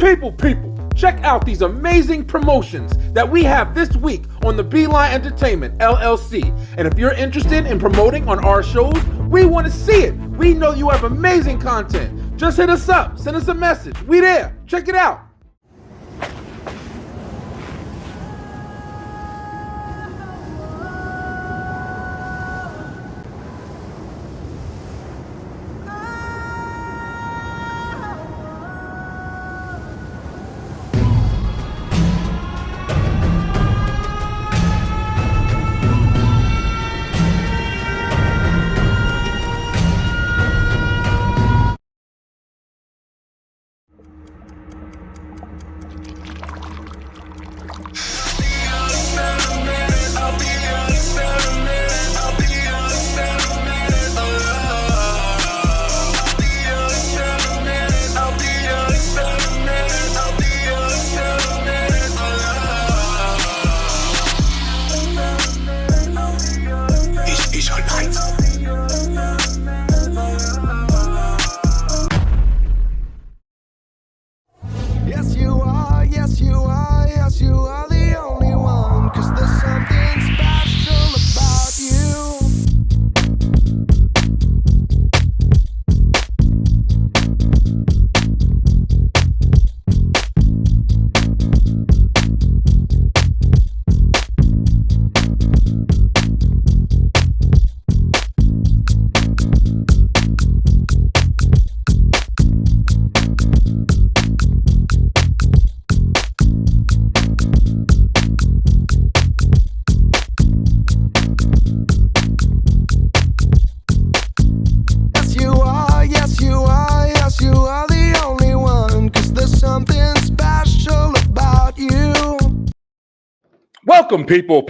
People, check out these amazing promotions that we have this week on the Beeline Entertainment LLC. And if you're interested in promoting on our shows, we want to see it. We know you have amazing content. Just hit us up, send us a message. We there. Check it out. Welcome, people.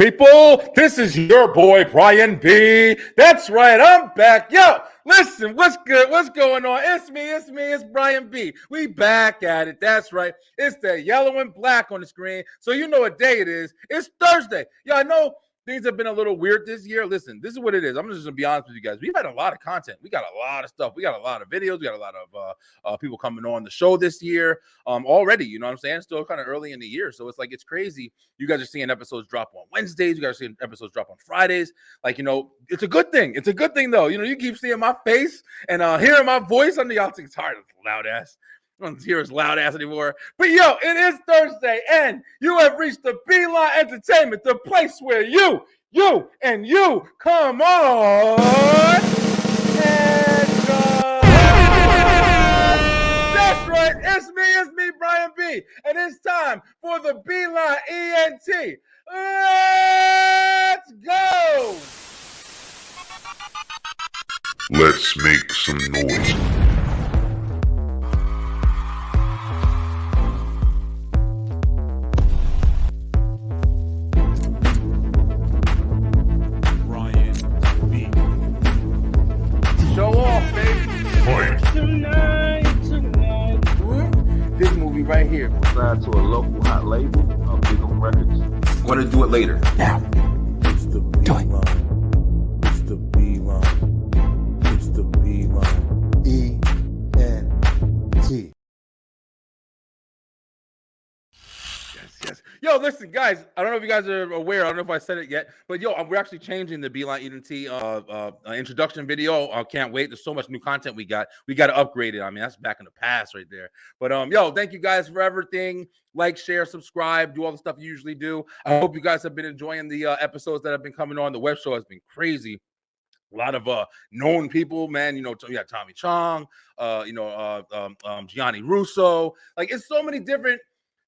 This is your boy, Brian B. That's right, I'm back. Yo, listen, what's good? What's going on? It's me, it's Brian B. We back at it. That's right. It's the yellow and black on the screen, so you know what day it is. It's Thursday. Yeah, I know things have been a little weird this year. Listen, this is what it is. I'm just going to be honest with you guys. We've had a lot of content. We got a lot of stuff. We got a lot of videos. We got a lot of people coming on the show this year already. You know what I'm saying? Still kind of early in the year. So it's like, it's crazy. You guys are seeing episodes drop on Wednesdays. You guys are seeing episodes drop on Fridays. Like, you know, it's a good thing. It's a good thing, though. You know, you keep seeing my face and hearing my voice. I know y'all think it's hard. It's loud ass. I don't hear as loud ass anymore. But yo, it is Thursday, and you have reached the Beeline Entertainment, the place where you come on and that's right, it's me, Brian B. And it's time for the Beeline ENT. Let's go! Let's make some noise. Show off, baby. Tonight. This movie right here. Signed to a local hot label, Big On Records. Want to do it later. Now. It's the Beeline. It's the Beeline. It's the Beeline. E-N-T. Yes. Yo, listen, guys. I don't know if you guys are aware. I don't know if I said it yet, but yo, we're actually changing the Beeline ENT introduction video. I can't wait. There's so much new content we got. We got to upgrade it. I mean, that's back in the past right there. But yo, thank you guys for everything. Like, share, subscribe, do all the stuff you usually do. I hope you guys have been enjoying the episodes that have been coming on. The web show has been crazy. A lot of known people, man. You know, you got Tommy Chong, Gianni Russo. Like, it's so many different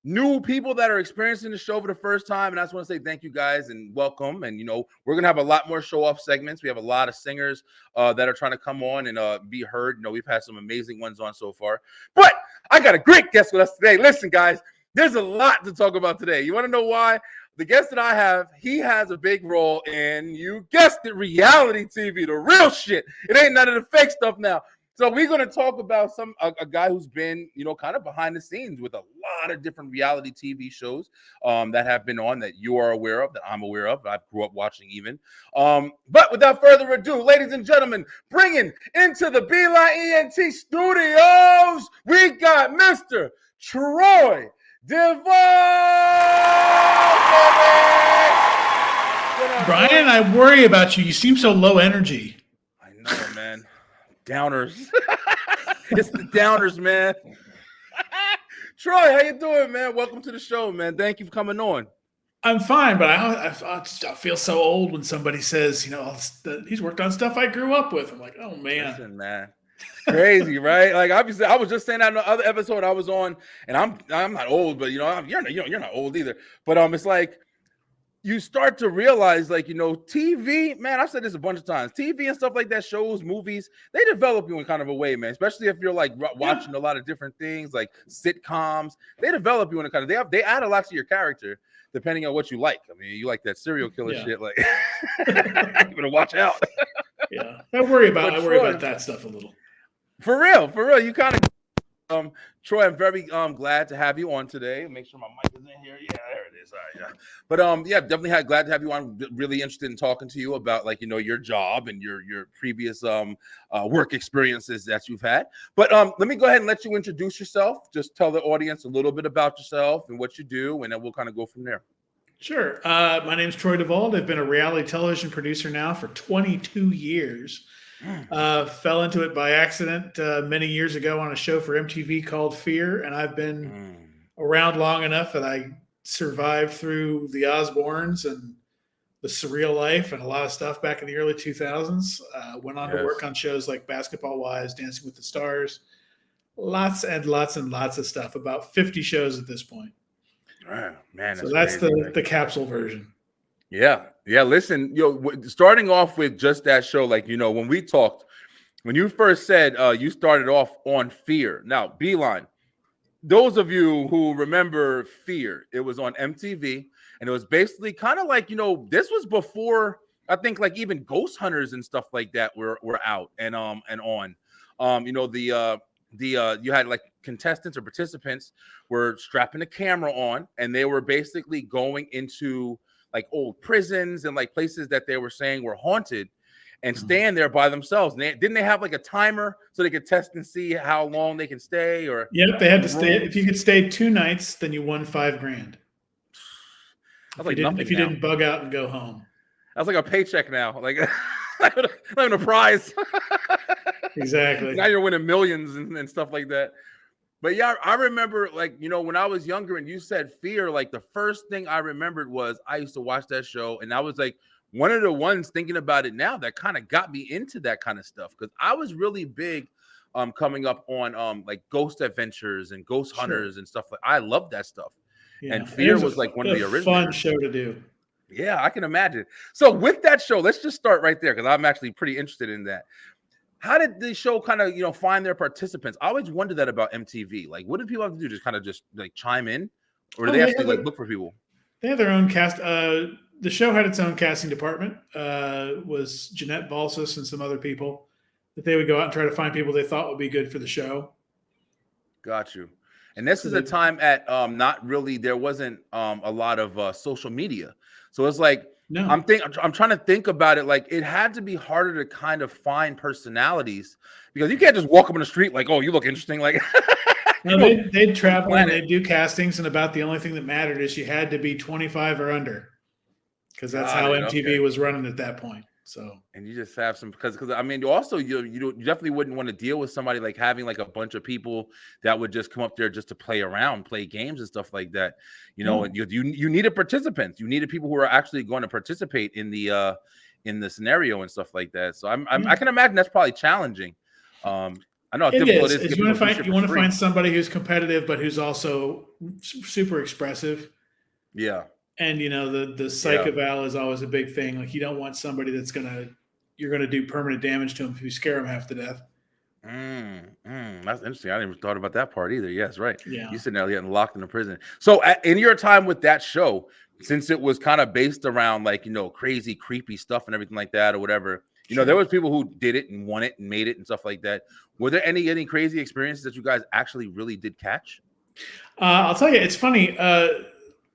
new people that are experiencing the show for the first time. And I just want to say thank you guys and welcome. And, you know, we're going to have a lot more show off segments. We have a lot of singers that are trying to come on and be heard. You know, we've had some amazing ones on so far. But I got a great guest with us today. Listen, guys, there's a lot to talk about today. You want to know why? The guest that I have, he has a big role in, you guessed it, reality TV, the real shit. It ain't none of the fake stuff now. So we're going to talk about a guy who's been, kind of behind the scenes with a lot of different reality TV shows that have been on that you are aware of, that I'm aware of, I grew up watching even. But without further ado, ladies and gentlemen, bringing into the Beeline ENT studios, we got Mr. Troy DEVOLLD. Brian, I worry about you. You seem so low energy. I know, man. Downers. It's the downers, man. Troy, how you doing, man? Welcome to the show, man. Thank you for coming on. I'm fine, but I feel so old when somebody says, he's worked on stuff I grew up with. I'm like, oh, man. Listen, man. Crazy, right? Like, obviously, I was just saying that in the other episode I was on, and I'm not old, but, you're not old either. But it's like, you start to realize, like, TV, man, I've said this a bunch of times, TV and stuff like that, shows, movies, they develop you in kind of a way, man, especially if you're like watching a lot of different things, like sitcoms, they develop you in a kind of, they add a lot to your character, depending on what you like. I mean, you like that serial killer shit, like, you better watch out. Yeah, I worry about that stuff a little. For real, you kind of, Troy, I'm very glad to have you on today. Make sure my mic is in here. Yeah, there it is. All right, yeah. But definitely glad to have you on. Really interested in talking to you about, like, your job and your previous work experiences that you've had. But let me go ahead and let you introduce yourself. Just tell the audience a little bit about yourself and what you do, and then we'll kind of go from there. Sure. My name's Troy DEVOLLD. I've been a reality television producer now for 22 years. Fell into it by accident many years ago on a show for MTV called Fear, and I've been around long enough that I survived through the Osbournes and the SURREAL life and a lot of stuff back in the early 2000s. Went on to work on shows like Basketball Wives, Dancing with the Stars, lots and lots and lots of stuff, about 50 shows at this point. Man, so that's crazy, the capsule version. Yeah. Listen, starting off with just that show, like, when we talked, when you first said you started off on Fear. Now, Beeline, those of you who remember Fear, it was on MTV, and it was basically kind of like, this was before, I think, like, even Ghost Hunters and stuff like that were out and on. You had, like, contestants or participants were strapping a camera on, and they were basically going into, like, old prisons and, like, places that they were saying were haunted, and staying there by themselves. And didn't they have, like, a timer so they could test and see how long they can stay? Or they had to stay. If you could stay 2 nights, then you won $5,000. If you didn't bug out and go home, that's like a paycheck now. Like, not even a prize. Exactly. Now you're winning millions and stuff like that. But yeah, I remember, like, when I was younger and you said Fear, like, the first thing I remembered was I used to watch that show, and I was like one of the ones thinking about it now that kind of got me into that kind of stuff, because I was really big coming up on like Ghost Adventures and Ghost Hunters and stuff. Like, I love that stuff. Yeah. And Fear was like one of the original. Fun show to do. Yeah, I can imagine. So with that show, let's just start right there, because I'm actually pretty interested in that. How did the show kind of, find their participants? I always wondered that about MTV. Like, what did people have to do? Just kind of like chime in, or do they actually like look for people? They have their own cast. The show had its own casting department. Was Jeanette Balsas and some other people that they would go out and try to find people they thought would be good for the show. Got you. And this is a time at not really, there wasn't a lot of social media, so it's like. No, I'm trying to think about it. Like, it had to be harder to kind of find personalities, because you can't just walk up on the street like, oh, you look interesting. Like, no, they'd travel and they'd do castings, and about the only thing that mattered is you had to be 25 or under, because that's how MTV was running at that point. So, and you just have some, because I mean, also you definitely wouldn't want to deal with somebody like having like a bunch of people that would just come up there just to play around, play games and stuff like that. And you needed participants. You needed people who are actually going to participate in the scenario and stuff like that. So I can imagine that's probably challenging. I know how difficult it is. You want to find somebody who's competitive, but who's also super expressive. Yeah. And, the psych eval is always a big thing. Like, you don't want somebody you're going to do permanent damage to them if you scare them half to death. That's interesting. I didn't even thought about that part either. Yes, right. Yeah. You sitting there getting locked in a prison. So in your time with that show, since it was kind of based around, like, crazy, creepy stuff and everything like that or whatever, You know, there was people who did it and won it and made it and stuff like that. Were there any crazy experiences that you guys actually really did catch? I'll tell you, it's funny.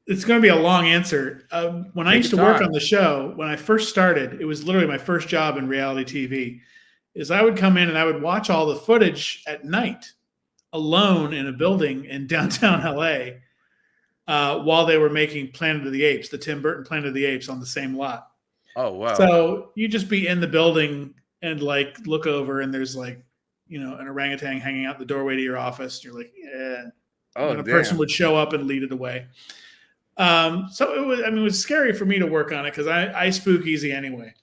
It's going to be a long answer. When I used to work on the show, when I first started, it was literally my first job in reality TV, is I would come in and I would watch all the footage at night alone in a building in downtown LA while they were making Planet of the Apes, the Tim Burton Planet of the Apes on the same lot. Oh, wow. So you just be in the building and like look over and there's like, you know, an orangutan hanging out the doorway to your office. You're like, yeah. Oh, and a person would show up and lead it away. So it was, I mean, it was scary for me to work on it because I spook easy anyway.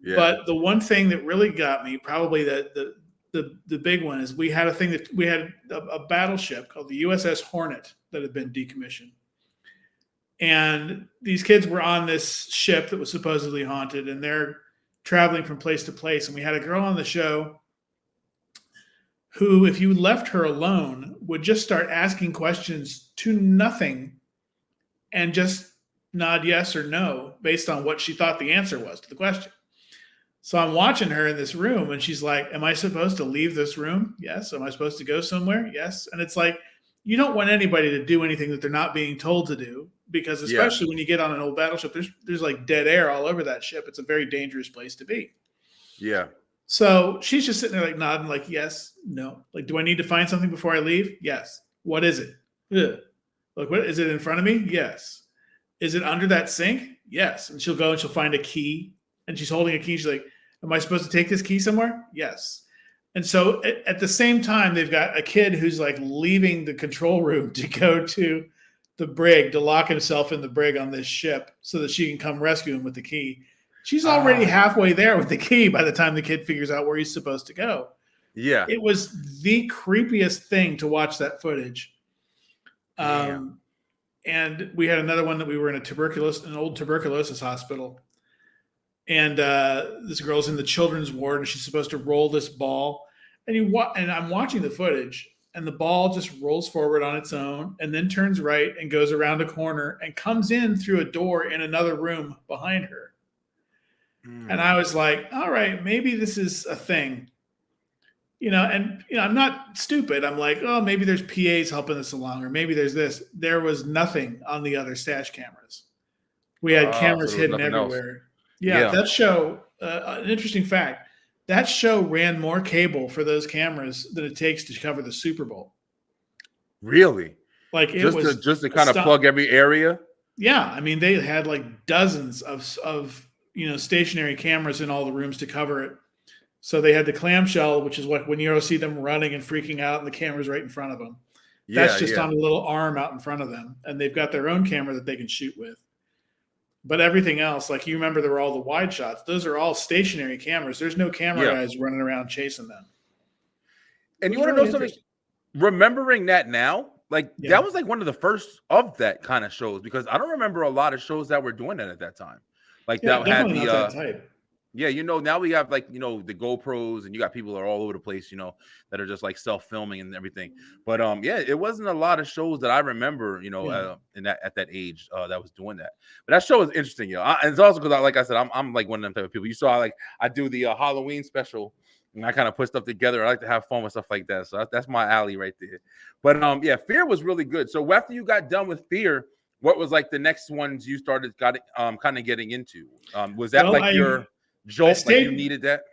Yeah. But the one thing that really got me, probably the big one, is we had a battleship called the USS Hornet that had been decommissioned. And these kids were on this ship that was supposedly haunted, and they're traveling from place to place. And we had a girl on the show who, if you left her alone, would just start asking questions to nothing and just nod yes or no based on what she thought the answer was to the question. So I'm watching her in this room and she's like, am I supposed to leave this room? Yes. Am I supposed to go somewhere? Yes. And it's like, you don't want anybody to do anything that they're not being told to do, because especially when you get on an old battleship, there's like dead air all over that ship. It's a very dangerous place to be. Yeah. So she's just sitting there like nodding, like, yes, no. Like, do I need to find something before I leave? Yes. What is it? Ugh. Like, what is it in front of me? Yes. Is it under that sink? Yes. And she'll go and she'll find a key, and she's holding a key. She's like, am I supposed to take this key somewhere? Yes. And so at the same time, they've got a kid who's like leaving the control room to go to the brig to lock himself in the brig on this ship so that she can come rescue him with the key. She's already halfway there with the key by the time the kid figures out where he's supposed to go. Yeah. It was the creepiest thing to watch that footage. And we had another one that we were in an old tuberculosis hospital. And this girl's in the children's ward, and she's supposed to roll this ball. And I'm watching the footage, and the ball just rolls forward on its own and then turns right and goes around a corner and comes in through a door in another room behind her. And I was like, all right, maybe this is a thing. And I'm not stupid. I'm like, oh, maybe there's PAs helping us along, or maybe there's this. There was nothing on the other stash cameras. We had cameras hidden everywhere. Else. Yeah, that show, an interesting fact, that show ran more cable for those cameras than it takes to cover the Super Bowl. Really? Like it was just to kind of plug every area? Yeah, I mean, they had like dozens of stationary cameras in all the rooms to cover it. So they had the clamshell, which is when you see them running and freaking out and the camera's right in front of them. That's just on a little arm out in front of them. And they've got their own camera that they can shoot with. But everything else, like you remember, there were all the wide shots. Those are all stationary cameras. There's no camera guys running around chasing them. And you want to know something? Remembering that now, that was like one of the first of that kind of shows, because I don't remember a lot of shows that were doing that at that time. Like that had the that type. Yeah, now we have the GoPros, and you got people that are all over the place, that are just like self-filming and everything. But it wasn't a lot of shows that I remember, at that age that was doing that. But that show is interesting, and it's also because, like I said, I'm like one of them type of people. You saw I do the Halloween special, and I kind of put stuff together. I like to have fun with stuff like that, so that's my alley right there. But Fear was really good. So after you got done with Fear, what was like the next ones you kind of getting into? Was that your jolt, you needed that?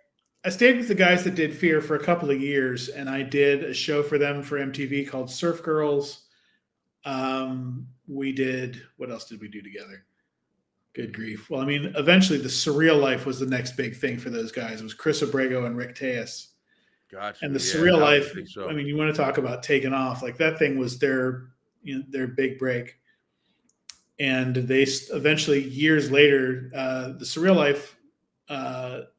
I stayed with the guys that did Fear for a couple of years, and I did a show for them for MTV called Surf Girls. We did, what else did we do together? Good grief. Well, I mean, eventually the Surreal Life was the next big thing for those guys. It was Chris Abrego and Rick Tejas. Gotcha. And the Surreal Life, I mean, you want to talk about taking off. Like that thing was their big break. And they eventually, years later, the Surreal Life,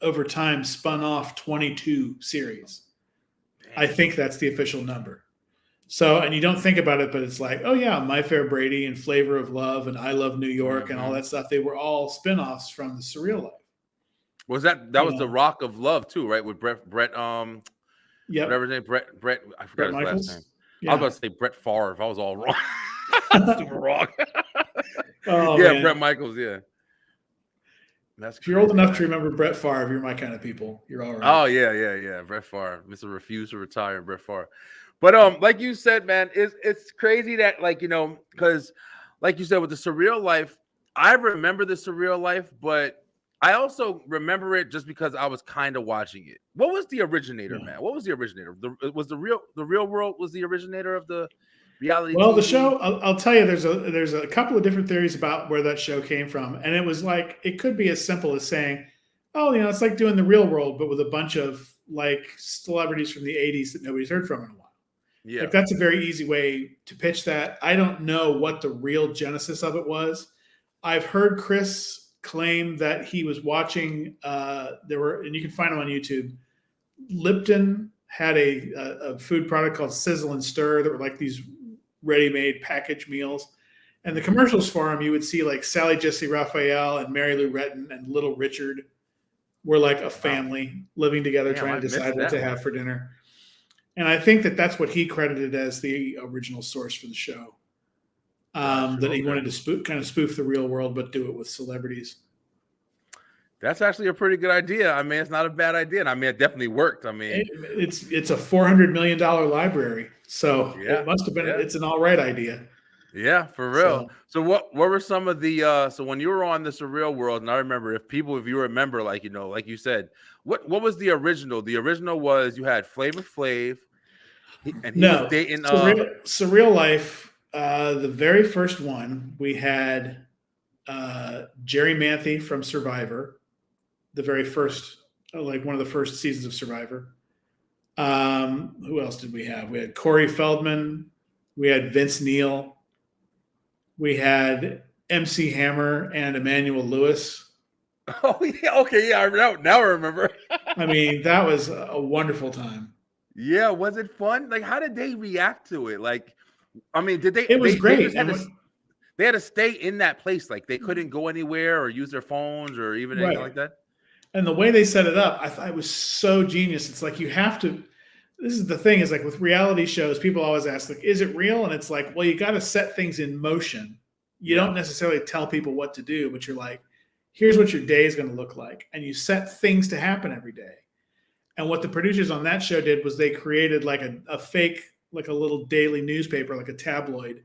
over time spun off 22 series. I think that's the official number. So, and you don't think about it, but it's like, oh yeah, My Fair Brady and Flavor of Love and I Love New York and all that stuff. They were all spin-offs from the Surreal Life. Was that was the Rock of Love too, right? With Brett, whatever his name, Brett. I forgot his last name. Yeah. I was about to say Brett Favre. I was all wrong. Super wrong. Oh, yeah, man. Brett Michaels. Yeah. That's If you're old crazy, enough to man. remember Brett Favre, you're my kind of people. You're all right. Oh yeah. Brett Favre, Mr. Refuse to Retire, Brett Favre. But like you said, man, it's crazy that because like you said with the Surreal Life, I remember the Surreal Life, but I also remember it just because I was kind of watching it. What was the originator, Yeah. man? What was the originator? The Real World was the originator of the reality Well, the TV? show, I'll tell you, there's a couple of different theories about where that show came from, and it was like it could be as simple as saying, "Oh, it's like doing the Real World, but with a bunch of like celebrities from the '80s that nobody's heard from in a while." Yeah. Like that's a very easy way to pitch that. I don't know what the real genesis of it was. I've heard Chris claim that he was watching. And you can find him on YouTube. Lipton had a food product called Sizzle and Stir that were like these ready-made packaged meals. And the commercials for them, you would see like Sally Jesse Raphael and Mary Lou Retton and Little Richard were like a family living together, Damn, trying I to decide missed what that to one. have for dinner. And I think that that's what he credited as the original source for the show. Gotcha, That he okay. wanted to spoof the real world, but do it with celebrities. That's actually a pretty good idea. I mean, it's not a bad idea. And I mean, it definitely worked. I mean, It's a $400 million library, so Yeah, it must have been. yeah. It's an all right idea. yeah, for real. So what were some of the so when you were on the Surreal World, and I remember if you remember, like like you said, what was the original? The original was you had Flavor Flav, and he was dating Surreal Life. The very first one we had Jerry Manthe from Survivor. The very first, like one of the first seasons of Survivor. Who else did we have? We had Corey Feldman. We had Vince Neil. We had MC Hammer and Emmanuel Lewis. Oh yeah, okay, yeah. Now I remember. I mean, that was a wonderful time. Yeah, was it fun? Like, how did they react to it? Like, I mean, did they? It was great. They had to stay in that place. Like, they couldn't go anywhere or use their phones or even anything like that. And the way they set it up, I thought it was so genius. It's like you have to. This is the thing is like with reality shows, people always ask, like, is it real? And it's like, well, you got to set things in motion. You don't necessarily tell people what to do, but you're like, here's what your day is going to look like. And you set things to happen every day. And what the producers on that show did was they created like a fake, like a little daily newspaper, like a tabloid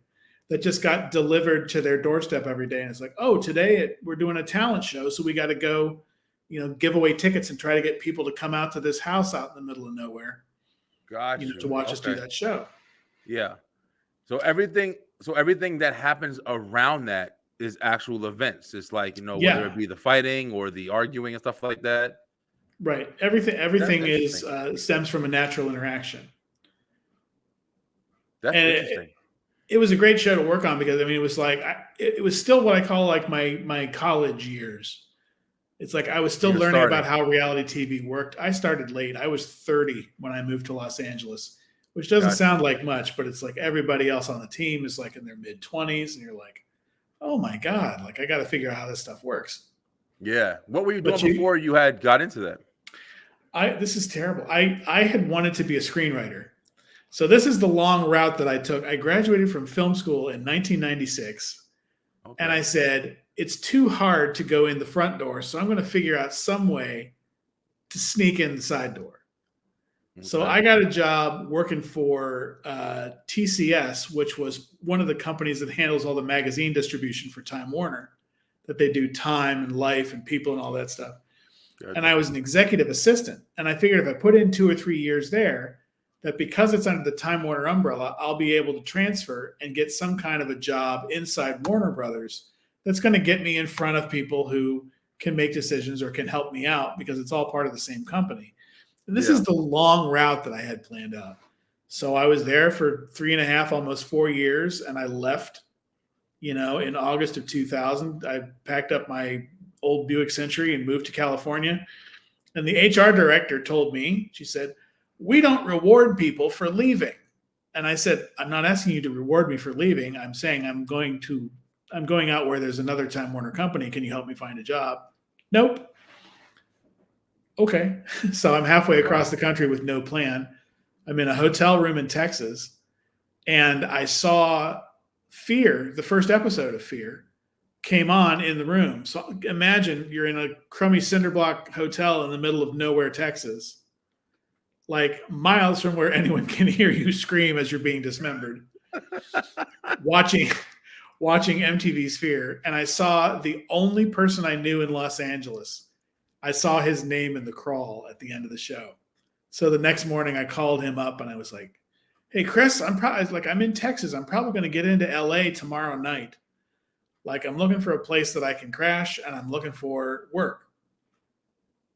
that just got delivered to their doorstep every day. And it's like, oh, today we're doing a talent show. So we got to go, give away tickets and try to get people to come out to this house out in the middle of nowhere. Gotcha. To watch us do that show. Yeah. So everything that happens around that is actual events. It's like, whether it be the fighting or the arguing and stuff like that. Right. Everything is stems from a natural interaction. That's interesting. It was a great show to work on because it was like it was still what I call like my college years. It's like I was still learning about how reality TV worked. I started late. I was 30 when I moved to Los Angeles, which doesn't sound like much, but it's like everybody else on the team is like in their mid-20s, and you're like, oh my God, like I got to figure out how this stuff works. Yeah. What were you doing before you had got into that? This is terrible. I had wanted to be a screenwriter. So this is the long route that I took. I graduated from film school in 1996. Okay. And I said, it's too hard to go in the front door. So I'm going to figure out some way to sneak in the side door. Okay. So I got a job working for TCS, which was one of the companies that handles all the magazine distribution for Time Warner, that they do Time and Life and People and all that stuff. Gotcha. And I was an executive assistant. And I figured if I put in 2 or 3 years there, that because it's under the Time Warner umbrella, I'll be able to transfer and get some kind of a job inside Warner Brothers that's going to get me in front of people who can make decisions or can help me out because it's all part of the same company. And this is the long route that I had planned out. So I was there for 3.5, almost 4 years, and I left, in August of 2000. I packed up my old Buick Century and moved to California. And the HR director told me, she said, "We don't reward people for leaving." And I said, "I'm not asking you to reward me for leaving. I'm saying I'm going out where there's another Time Warner company. Can you help me find a job?" "Nope." Okay. So I'm halfway across the country with no plan. I'm in a hotel room in Texas, and I saw Fear, the first episode of Fear, came on in the room. So imagine you're in a crummy cinder block hotel in the middle of nowhere, Texas, like miles from where anyone can hear you scream as you're being dismembered, watching MTV Sphere. And I saw the only person I knew in Los Angeles. I saw his name in the crawl at the end of the show. So the next morning I called him up and I was like, hey, Chris, I'm in Texas. I'm probably going to get into LA tomorrow night. Like, I'm looking for a place that I can crash and I'm looking for work.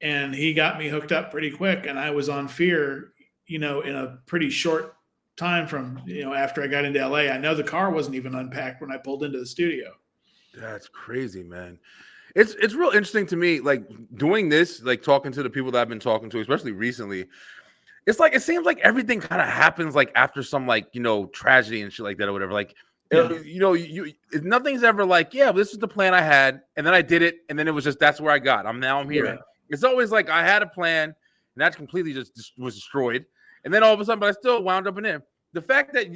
And he got me hooked up pretty quick. And I was on Fear, in a pretty short time from, after I got into LA. I know the car wasn't even unpacked when I pulled into the studio. That's crazy, man. It's real interesting to me, like doing this, like talking to the people that I've been talking to, especially recently. It's like, it seems like everything kind of happens like after some tragedy and shit like that or whatever. Like, nothing's ever like, yeah, this is the plan I had, and then I did it, and then it was just that's where I got. I'm here. Right. It's always like I had a plan, and that's completely just was destroyed, and then all of a sudden, but I still wound up in it. The fact that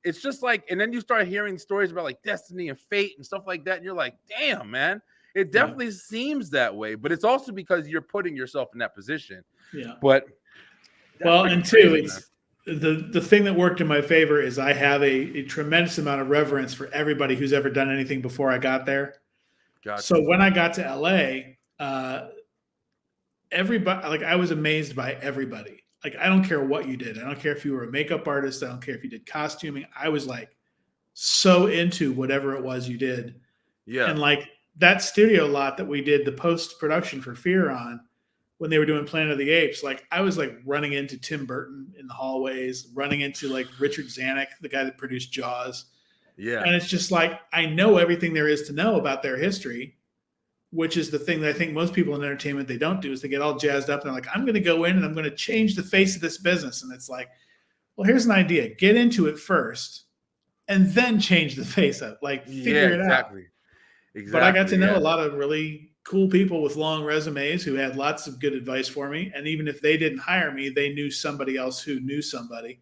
it's just like, and then you start hearing stories about like destiny and fate and stuff like that, and you're like, damn, man, it definitely seems that way, but it's also because you're putting yourself in that position. Yeah, but and two, it's the thing that worked in my favor is I have a tremendous amount of reverence for everybody who's ever done anything before I got there. Gotcha. So when I got to LA, everybody, like, I was amazed by everybody. Like, I don't care what you did. I don't care if you were a makeup artist. I don't care if you did costuming. I was like so into whatever it was you did. Yeah. And like that studio lot that we did the post-production for Fear on, when they were doing Planet of the Apes, like I was like running into Tim Burton in the hallways, running into like Richard Zanuck, the guy that produced Jaws. Yeah. And it's just like, I know everything there is to know about their history, which is the thing that I think most people in entertainment, they don't do, is they get all jazzed up and they're like, I'm going to go in and I'm going to change the face of this business. And it's like, well, here's an idea. Get into it first and then change the face of it. Like, figure it out. Exactly. But I got to know a lot of really cool people with long resumes who had lots of good advice for me. And even if they didn't hire me, they knew somebody else who knew somebody.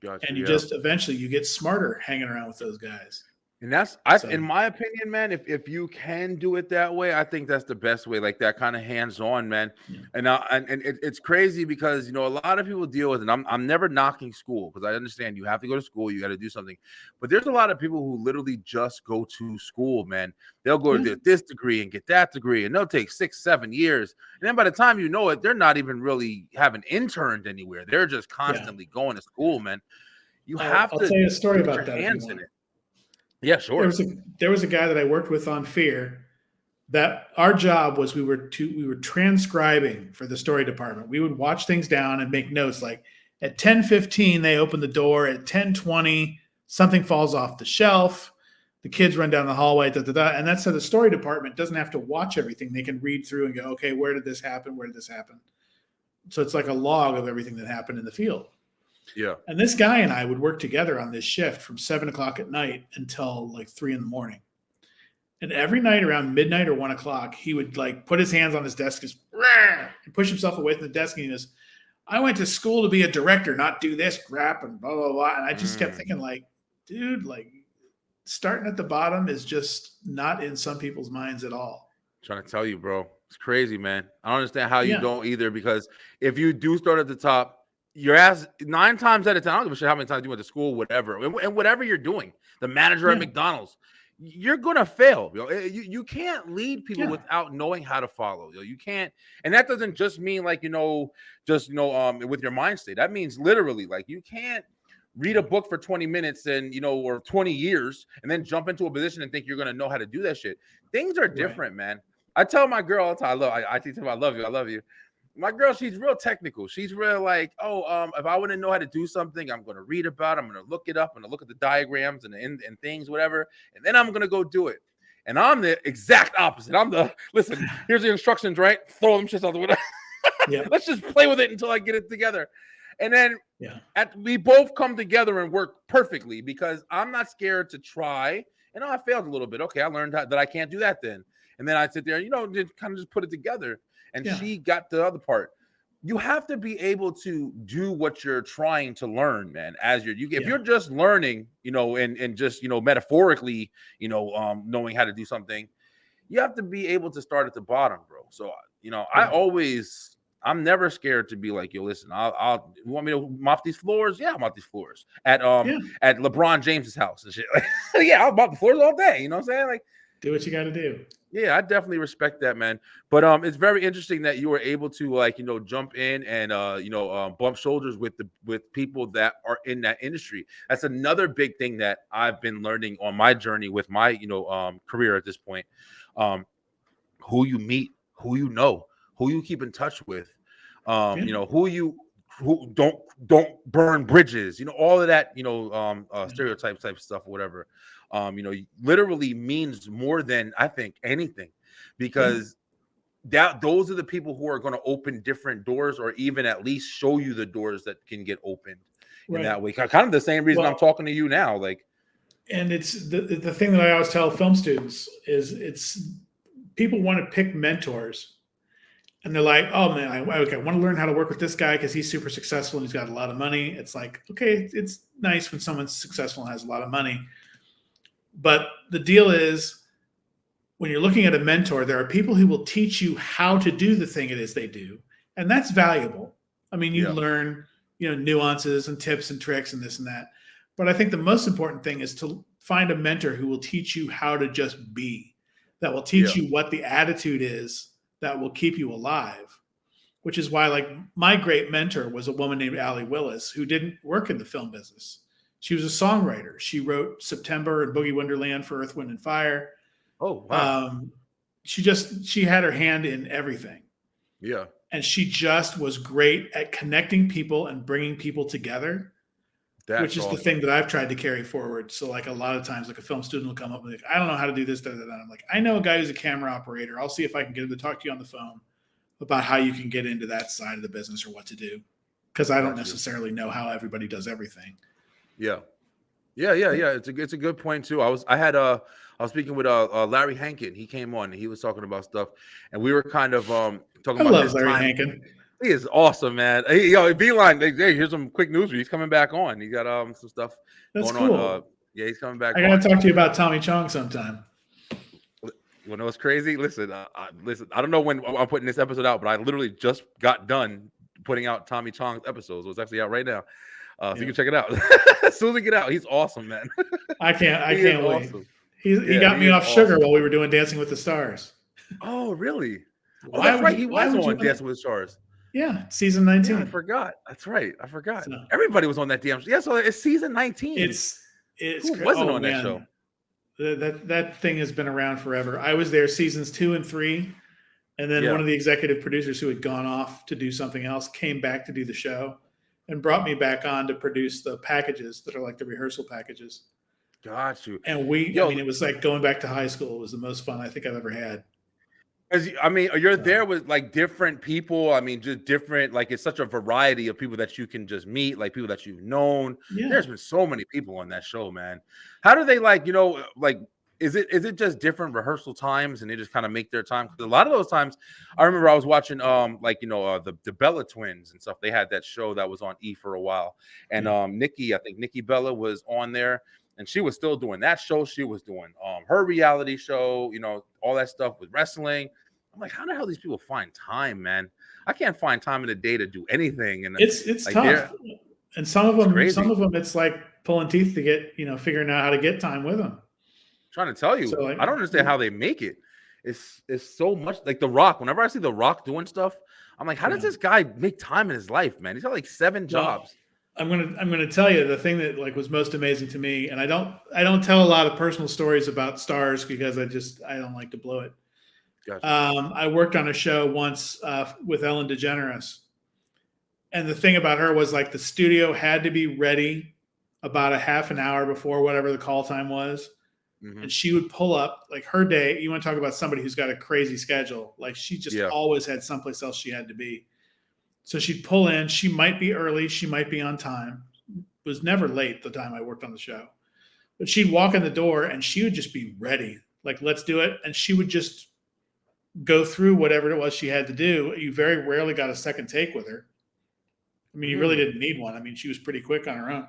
Gotcha, and you just eventually you get smarter hanging around with those guys. And that's, in my opinion, man, if you can do it that way, I think that's the best way, like that kind of hands-on, man. Yeah. And it's crazy because, a lot of people deal with it. And I'm never knocking school because I understand you have to go to school. You got to do something. But there's a lot of people who literally just go to school, man. They'll go to this degree and get that degree, and they'll take 6-7 years. And then by the time you know it, they're not even really having interned anywhere. They're just constantly going to school, man. I'll tell you a story about that. Hands in it. Yeah, sure. There was a guy that I worked with on Fear that our job was we were transcribing for the story department. We would watch things down and make notes. Like at 10:15, they open the door. At 10:20, something falls off the shelf. The kids run down the hallway. And that's how the story department doesn't have to watch everything. They can read through and go, okay, where did this happen? Where did this happen? So it's like a log of everything that happened in the field. Yeah. And this guy and I would work together on this shift from 7:00 at night until like 3 a.m. And every night around midnight or 1 o'clock, he would like put his hands on his desk and push himself away from the desk. And he goes, I went to school to be a director, not do this crap and blah, blah, blah. And I just kept thinking like, dude, like starting at the bottom is just not in some people's minds at all. I'm trying to tell you, bro, it's crazy, man. I don't understand how you don't either, because if you do start at the top, your ass 9 times out of 10, I don't give a shit how many times you went to school, whatever, and whatever you're doing, the manager at McDonald's, you're gonna fail. You can't lead people without knowing how to follow. You can't, and that doesn't just mean like with your mind state. That means literally like you can't read a book for 20 minutes and or 20 years and then jump into a position and think you're gonna know how to do that shit. Things are different, man. I tell my girl all the time, I teach her I love you. My girl, she's real technical. She's real like, if I want to know how to do something, I'm going to read about it. I'm going to look it up. I'm going to look at the diagrams and things, whatever. And then I'm going to go do it. And I'm the exact opposite. Listen, here's the instructions, right? Throw them shits out the window. Let's just play with it until I get it together. And then we both come together and work perfectly because I'm not scared to try. And I failed a little bit. Okay, I learned that I can't do that then. And then I sit there, just kind of just put it together. And she got the other part. you have to be able to do what you're trying to learn, man. As if Yeah. you're just learning, and just metaphorically, knowing how to do something, you have to be able to start at the bottom, bro. So I'm never scared to be like, yo, listen, you want me to mop these floors? Yeah, I'll mop these floors at LeBron James's house and shit. Yeah, I'll mop the floors all day. You know what I'm saying? Like, do what you got to do. Yeah, I definitely respect that, man. But it's very interesting that you were able to jump in and bump shoulders with people that are in that industry. That's another big thing that I've been learning on my journey with my career at this point. Who you meet, who you know, who you keep in touch with, who don't burn bridges, all of that, stereotype type stuff or whatever. Literally means more than I think anything, because those are the people who are going to open different doors, or even at least show you the doors that can get opened in that way. Kind of the same reason I'm talking to you now. Like, and it's the thing that I always tell film students is it's people want to pick mentors. And they're like, oh, man, I want to learn how to work with this guy because he's super successful and he's got a lot of money. It's like, okay, it's nice when someone's successful and has a lot of money. But the deal is, when you're looking at a mentor, there are people who will teach you how to do the thing it is they do. And that's valuable. I mean, you learn, nuances and tips and tricks and this and that. But I think the most important thing is to find a mentor who will teach you how to just be, that will teach you what the attitude is that will keep you alive, which is why, like, my great mentor was a woman named Allie Willis, who didn't work in the film business. She was a songwriter. She wrote September and Boogie Wonderland for Earth, Wind and Fire. Oh, wow. She had her hand in everything. Yeah. And she just was great at connecting people and bringing people together, which is awesome. The thing that I've tried to carry forward. So, like, a lot of times, like, a film student will come up and like, I don't know how to do this. I'm like, I know a guy who's a camera operator. I'll see if I can get him to talk to you on the phone about how you can get into that side of the business or what to do. Because I don't necessarily know how everybody does everything. Yeah. It's a good point too. I was speaking with Larry Hankin. He came on and he was talking about stuff, and we were kind of talking about. I love Larry Hankin. He is awesome, man. Beeline. Hey, here's some quick news. He's coming back on. He got some stuff going on. He's coming back. I gotta talk to you about Tommy Chong sometime. You know what's crazy? Listen. I don't know when I'm putting this episode out, but I literally just got done putting out Tommy Chong's episodes. It's actually out right now. So you can check it out. As soon as we get out, he's awesome, man. I can't wait. Awesome. He got me off sugar while we were doing Dancing with the Stars. Oh, really? Oh, that's right. He was on Dancing with the Stars. Yeah, season 19. Yeah, I forgot. That's right. I forgot. So, everybody was on that damn show. Yeah, so it's season 19. It's who wasn't on that show? That thing has been around forever. I was there seasons 2 and 3, and then one of the executive producers who had gone off to do something else came back to do the show and brought me back on to produce the packages that are like the rehearsal packages. Got you. And it was like going back to high school. It was the most fun I think I've ever had. You're there with like different people. I mean, just different, like, it's such a variety of people that you can just meet, like people that you've known. Yeah. There's been so many people on that show, man. How do they is it just different rehearsal times and they just kind of make their time? Because a lot of those times, I remember I was watching the Bella twins and stuff. They had that show that was on E for a while, and Nikki Bella was on there, and she was still doing that show. She was doing her reality show, all that stuff with wrestling. I'm like, how the hell these people find time, man? I can't find time in the day to do anything, and it's like, tough. And some of them, it's like pulling teeth to get figuring out how to get time with them. Trying to tell you, so, I don't understand how they make it. It's so much like The Rock. Whenever I see The Rock doing stuff, I'm like, how does this guy make time in his life, man? He's got like 7 jobs. I'm gonna tell you the thing that was most amazing to me, and I don't tell a lot of personal stories about stars because I don't like to blow it. Gotcha. I worked on a show once with Ellen DeGeneres, and the thing about her was like the studio had to be ready about a half an hour before whatever the call time was. Mm-hmm. And she would pull up, like, her day. You want to talk about somebody who's got a crazy schedule. Like, she just always had someplace else she had to be. So she'd pull in. She might be early. She might be on time. Was never late the time I worked on the show. But she'd walk in the door and she would just be ready. Like, let's do it. And she would just go through whatever it was she had to do. You very rarely got a second take with her. I mean, you really didn't need one. I mean, she was pretty quick on her own.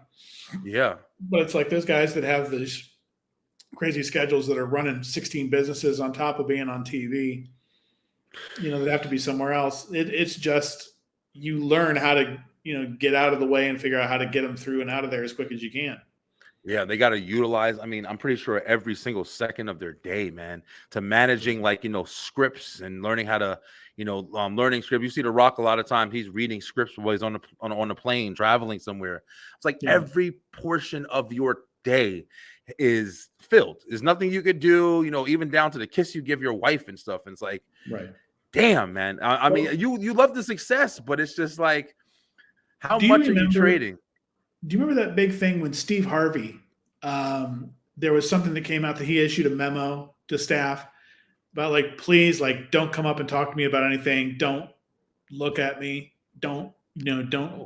Yeah. But it's like those guys that have these crazy schedules that are running 16 businesses on top of being on TV, that have to be somewhere else. It's just, you learn how to, get out of the way and figure out how to get them through and out of there as quick as you can. Yeah, they got to utilize. I mean, I'm pretty sure every single second of their day, man, to managing scripts and learning how to, learning script. You see The Rock a lot of times. He's reading scripts while he's on the plane traveling somewhere. It's like every portion of your day is filled. There's nothing you could do, even down to the kiss you give your wife and stuff. And it's like, right, damn, man. I mean, you love the success, but it's just like, how much are you trading? Do you remember that big thing when Steve Harvey, there was something that came out that he issued a memo to staff about please, don't come up and talk to me about anything. Don't look at me. Don't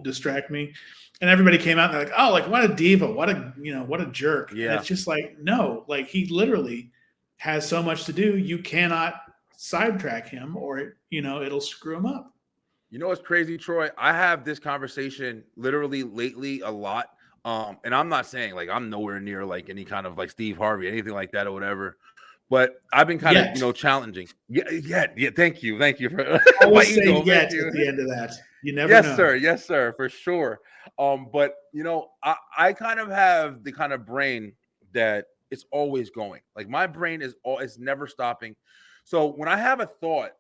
distract me. And everybody came out and they're like, oh, what a diva. What a jerk. Yeah. And it's just no, he literally has so much to do. You cannot sidetrack him or, it'll screw him up. You know what's crazy, Troy? I have this conversation literally lately a lot. And I'm not saying I'm nowhere near any kind of Steve Harvey, anything like that or whatever. But I've been kind of, challenging. Yeah. Thank you for always say at the end of that. You never know. Yes, sir, for sure. But I kind of have the kind of brain that it's always going. My brain is never stopping. So when I have a thought,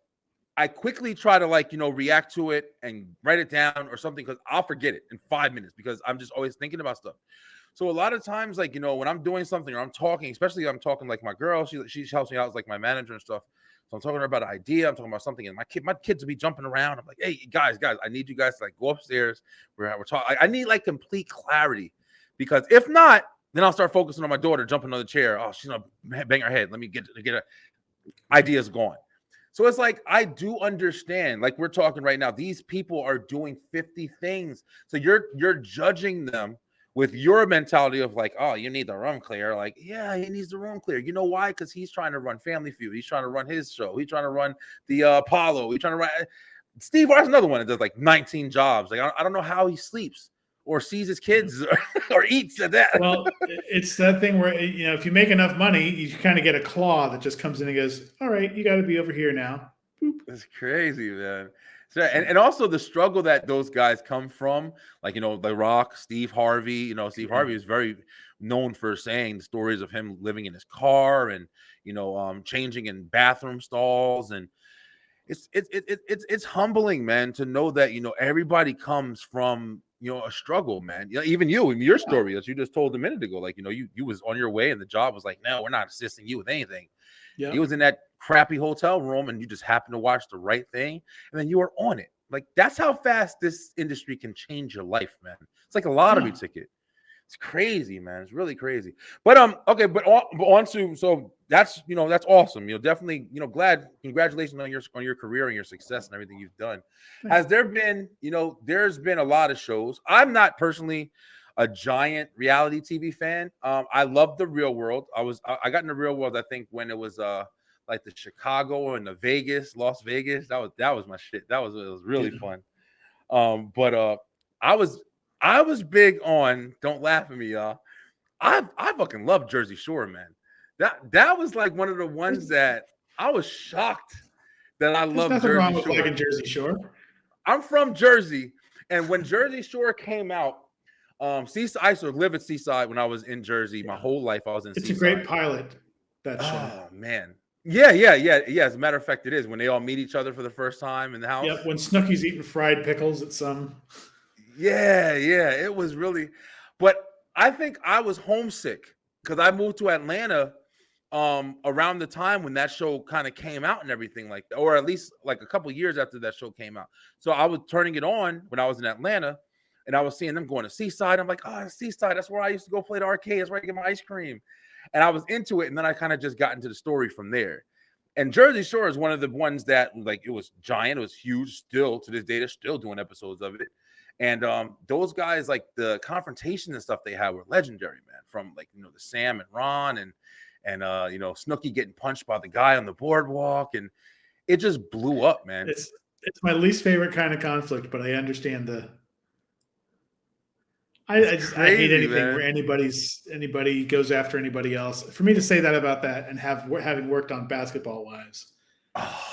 I quickly try to react to it and write it down or something, because I'll forget it in 5 minutes because I'm just always thinking about stuff. So a lot of times, when I'm doing something or I'm talking, especially I'm talking my girl, she helps me out as my manager and stuff. So I'm talking to her about an idea. I'm talking about something, and my kids will be jumping around. I'm like, hey guys, I need you guys to go upstairs. We're talking. I need complete clarity, because if not, then I'll start focusing on my daughter jumping on the chair. Oh, she's gonna bang her head. Let me get her ideas gone. So it's I do understand, we're talking right now, these people are doing 50 things. So you're judging them with your mentality of oh, you need the room clear. Yeah, he needs the room clear. You know why? Because he's trying to run Family Feud. He's trying to run his show. He's trying to run the Apollo. He's trying to run. Steve Harvey's another one that does 19 jobs. I don't know how he sleeps or sees his kids or eats at that. Well, it's that thing where, if you make enough money, you kind of get a claw that just comes in and goes, all right, you got to be over here now. Boop. That's crazy, man. So, and also the struggle that those guys come from, The Rock, Steve Harvey. Steve Harvey is very known for saying the stories of him living in his car and, changing in bathroom stalls. And it's humbling, man, to know that, everybody comes from, a struggle, man. Even you, in your story that you just told a minute ago, you was on your way and the job was no, we're not assisting you with anything. Yeah. He was in that crappy hotel room and you just happened to watch the right thing and then you were on it. That's how fast this industry can change your life, man. It's like a lottery ticket. It's crazy, man. It's really crazy. But okay, but on to, so that's that's awesome. Definitely, glad, congratulations on your career and your success and everything you've done. Thanks. Has there been, there's been a lot of shows. I'm not personally a giant reality TV fan. I love the Real World. I got in the Real World, I think, when it was the Chicago and the Las Vegas. That was my shit. It was really fun. But I was big on, don't laugh at me, y'all. I fucking love Jersey Shore, man. That was one of the ones that I was shocked that I love. Nothing wrong with liking Jersey Shore. I'm from Jersey, and when Jersey Shore came out, Seaside, I used to live at Seaside when I was in Jersey. My whole life I was in Seaside. It's a great pilot, that show. Oh, man. Yeah. As a matter of fact, it is when they all meet each other for the first time in the house. Yep, when Snooki's eating fried pickles at some. Yeah, it was really. But I think I was homesick because I moved to Atlanta around the time when that show kind of came out and everything like that, or at least a couple of years after that show came out. So I was turning it on when I was in Atlanta, and I was seeing them going to Seaside. I'm like, oh, Seaside, that's where I used to go play the arcade. That's where I get my ice cream. And I was into it, and then I kind of just got into the story from there. And Jersey Shore is one of the ones that it was giant, it was huge. Still to this day, they're still doing episodes of it. And those guys, the confrontation and stuff they had were legendary, man. From the Sam and Ron and Snooki getting punched by the guy on the boardwalk, and it just blew up, man. It's my least favorite kind of conflict, but I understand the. I hate Crazy, anything man. where anybody goes after anybody else. For me to say that about that and having worked on Basketball Wives, Oh,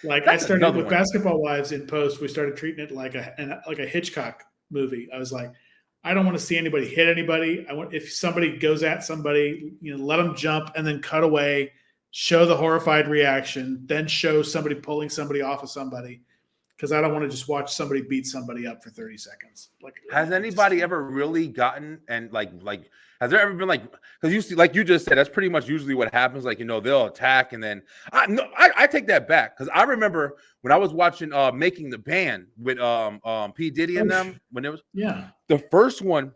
like I that's started another with one. Basketball Wives in post, we started treating it like a Hitchcock movie. I was like, I don't want to see anybody hit anybody. I want, if somebody goes at somebody, let them jump and then cut away, show the horrified reaction, then show somebody pulling somebody off of somebody. Because I don't want to just watch somebody beat somebody up for 30 seconds. Like, Has anybody ever really gotten and like has there ever been like, because you see, like you just said, that's pretty much usually what happens. Like, they'll attack and then I take that back, because I remember when I was watching Making the Band with P. Diddy and them, when it was the first one,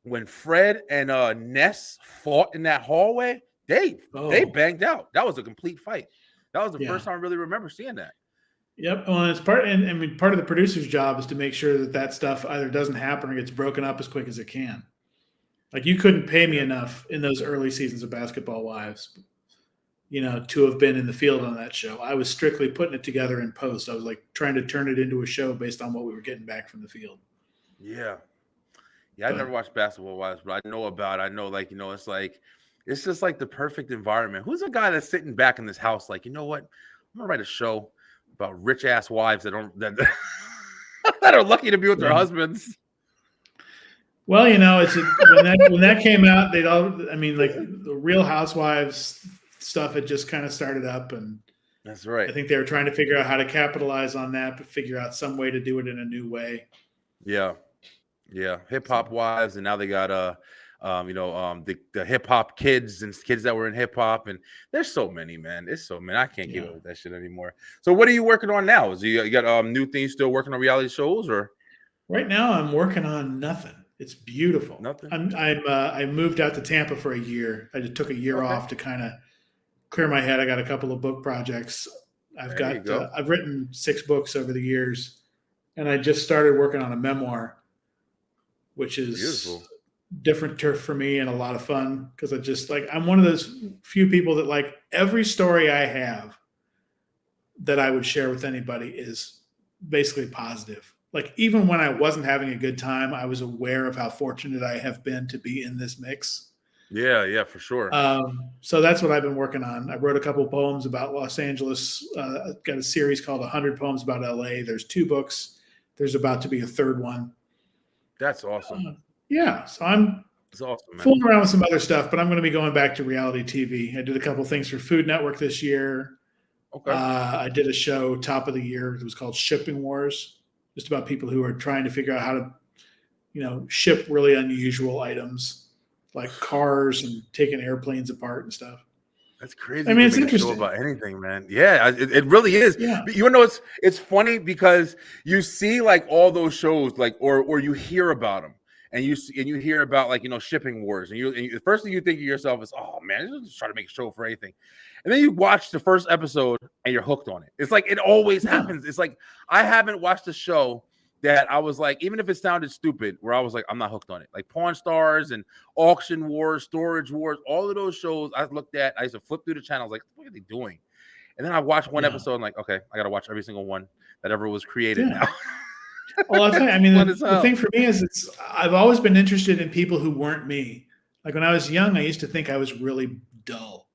when Fred and Ness fought in that hallway, they banged out. That was a complete fight. That was the first time I really remember seeing that. Yep. Well, it's part, and I mean, part of the producer's job is to make sure that stuff either doesn't happen or gets broken up as quick as it can. Like, you couldn't pay me enough in those early seasons of Basketball Wives, to have been in the field on that show. I was strictly putting it together in post. I was like trying to turn it into a show based on what we were getting back from the field. Yeah. I never watched Basketball Wives, but I know it's just like the perfect environment. Who's a guy that's sitting back in this house like, you know what? I'm gonna write a show about rich ass wives that that are lucky to be with their husbands. Well, it's when that came out, the Real Housewives stuff had just kind of started up, and that's right. I think they were trying to figure out how to capitalize on that, but figure out some way to do it in a new way. Yeah. Hip hop wives, and now they got the hip hop kids and kids that were in hip hop, and there's so many, man. There's so many. I can't keep up with that shit anymore. So, what are you working on now? Is you got new things? Still working on reality shows, or? Right now, I'm working on nothing. It's beautiful. Nothing. I moved out to Tampa for a year. I just took a year off to kind of clear my head. I got a couple of book projects. I've written 6 books over the years, and I just started working on a memoir, which is beautiful. Different turf for me and a lot of fun, because I'm one of those few people that, like, every story I have that I would share with anybody is basically positive. Like, even when I wasn't having a good time, I was aware of how fortunate I have been to be in this mix. Yeah, for sure. So that's what I've been working on. I wrote a couple of poems about Los Angeles. Got a series called 100 Poems About LA. There's 2 books. There's about to be a 3rd one. That's awesome. So I'm awesome, man. fooling around with some other stuff, but I'm going to be going back to reality TV. I did a couple of things for Food Network this year. Okay. I did a show top of the year. It was called Shipping Wars, just about people who are trying to figure out how to, ship really unusual items like cars and taking airplanes apart and stuff. That's crazy. I mean, it's interesting. Show about anything, man. Yeah, it really is. Yeah. But it's funny because you see like all those shows, like or you hear about them, and you hear about like Shipping Wars, and the first thing you think of yourself is, oh man, just try to make a show for anything, and then you watch the first episode and you're hooked on it. It's like it always happens. It's like I haven't watched a show that I was like, even if it sounded stupid, where I was like, I'm not hooked on it. Like Pawn Stars and Auction Wars, Storage Wars, all of those shows I looked at. I used to flip through the channels, like, what are they doing? And then I watched one episode, and like, okay, I got to watch every single one that ever was created now. Well, I'll tell you, I mean, the thing for me is I've always been interested in people who weren't me. Like when I was young, I used to think I was really dull.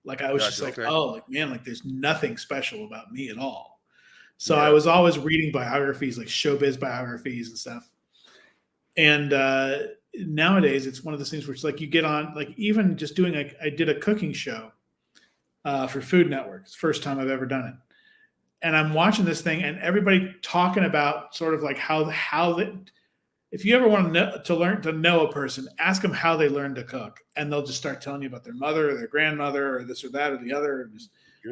Like I was just like, oh, like, man, like there's nothing special about me at all. So I was always reading biographies, like showbiz biographies and stuff. And nowadays, it's one of those things where it's like you get on, like even just doing, like I did a cooking show for Food Network. It's the first time I've ever done it. And I'm watching this thing and everybody talking about sort of like how if you ever want to learn to know a person, ask them how they learned to cook. And they'll just start telling you about their mother or their grandmother or this or that or the other.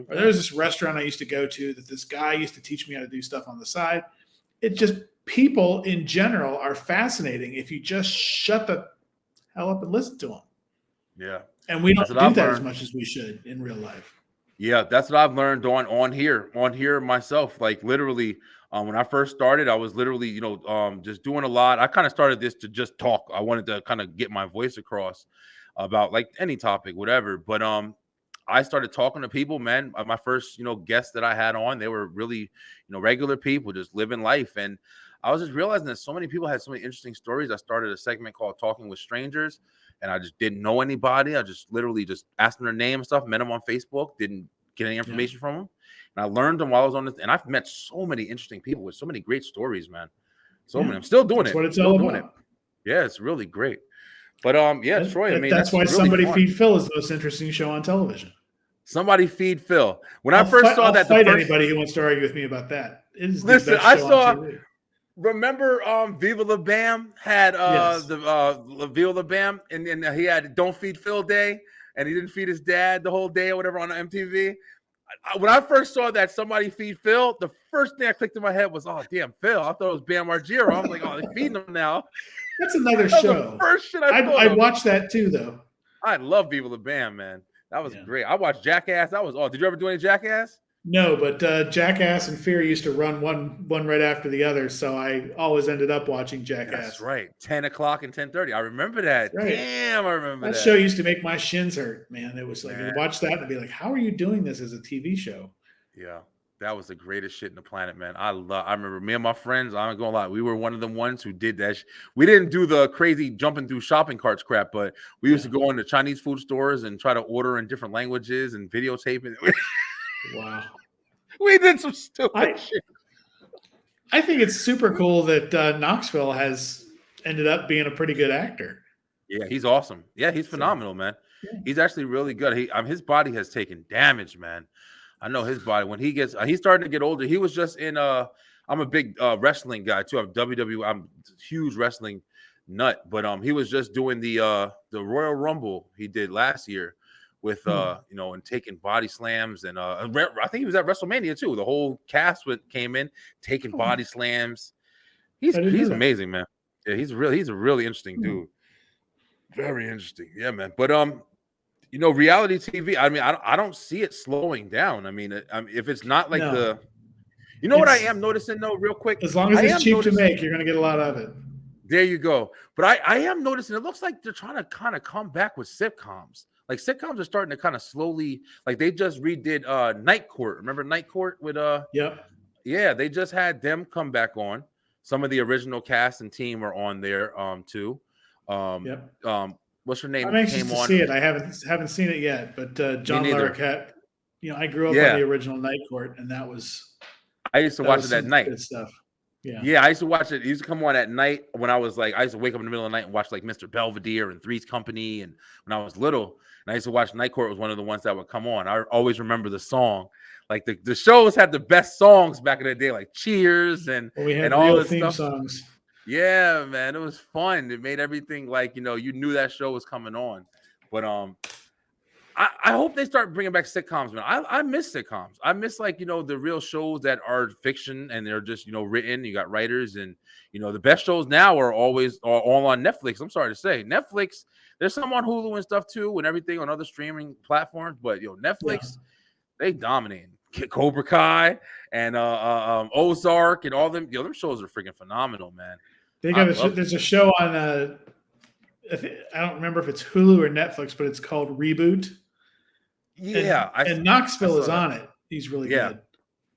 Or there's this restaurant I used to go to that this guy used to teach me how to do stuff on the side. It just, people in general are fascinating if you just shut the hell up and listen to them. Yeah. And we don't do that as much as we should in real life. Yeah, that's what I've learned on here myself. Like literally, when I first started, I was literally, just doing a lot. I kind of started this to just talk. I wanted to kind of get my voice across about like any topic, whatever. But I started talking to people, man. My first, guests that I had on, they were really, regular people just living life. And I was just realizing that so many people had so many interesting stories. I started a segment called Talking with Strangers, and I just didn't know anybody. I just literally just asked them their name and stuff, met them on Facebook, didn't get any information from them. And I learned them while I was on this. And I've met so many interesting people with so many great stories, man. So many. I'm still doing That's it. what it's Still all doing about. it. Yeah, it's really great. But Troy, I mean, that's why really Somebody fun. Feed Phil is the most interesting show on television. Somebody Feed Phil. When I first saw that, anybody who wants to argue with me about that. It is the best show on TV. Remember, Viva La Bam had the Viva La Bam, and he had Don't Feed Phil Day, and he didn't feed his dad the whole day or whatever on MTV. When I first saw that Somebody Feed Phil, the first thing I clicked in my head was, oh, damn, Phil. I thought it was Bam Margera. I was like, oh, they're feeding him now. That's another show. The first shit I thought I'd watch that too, though. I love Viva La Bam, man. That was great. I watched Jackass. That was all. Did you ever do any Jackass? No, but Jackass and Fear used to run one right after the other, so I always ended up watching Jackass. That's right. 10 o'clock and 10:30. I remember that. Right. Damn, I remember that. That show used to make my shins hurt, man. It was like, you watch that and be like, how are you doing this as a TV show? Yeah. That was the greatest shit in the planet, man. I remember me and my friends, I'm not gonna lie, we were one of the ones who did that. We didn't do the crazy jumping through shopping carts crap, but we used to go into Chinese food stores and try to order in different languages and videotape it. Wow. We did some stupid shit. I think it's super cool that Knoxville has ended up being a pretty good actor. Yeah, he's awesome. Yeah, he's phenomenal, man. Yeah. He's actually really good. His body has taken damage, man. I know his body. When he's starting to get older. He was just in I'm a big wrestling guy too. I'm WWE. I'm a huge wrestling nut. But he was just doing the Royal Rumble he did last year with and taking body slams and I think he was at WrestleMania too. The whole cast came in taking body slams. He's amazing, man. Yeah, he's a really interesting dude. Very interesting. Yeah, man. But reality TV, I mean, I don't see it slowing down. I mean, if it's not like what I am noticing though, real quick. As long as it's cheap to make, you're going to get a lot of it. There you go. But I am noticing it looks like they're trying to kind of come back with sitcoms. Like sitcoms are starting to kind of slowly, like they just redid Night Court. Remember Night Court with Yeah, they just had them come back on. Some of the original cast and team are on there too. What's her name? I'm anxious to see it. I haven't seen it yet, but John Larroquette. I grew up on the original Night Court, and that was. I used to watch it at night. Good stuff. Yeah, I used to watch it. It used to come on at night when I was like, I used to wake up in the middle of the night and watch like Mr. Belvedere and Three's Company. And when I was little, and I used to watch Night Court was one of the ones that would come on. I always remember the song. Like the shows had the best songs back in the day, like Cheers and all the theme songs. Yeah, man, it was fun. It made everything like you knew that show was coming on. But I hope they start bringing back sitcoms, man. I miss sitcoms. I miss the real shows that are fiction and they're just written. You got writers and the best shows now are all on Netflix. I'm sorry to say, Netflix. There's some on Hulu and stuff too, and everything on other streaming platforms. But Netflix, they dominate. Cobra Kai and Ozark and all them. Them shows are freaking phenomenal, man. They got there's a show on I don't remember if it's Hulu or Netflix, but it's called Reboot. Yeah, and Knoxville is on it. He's really good.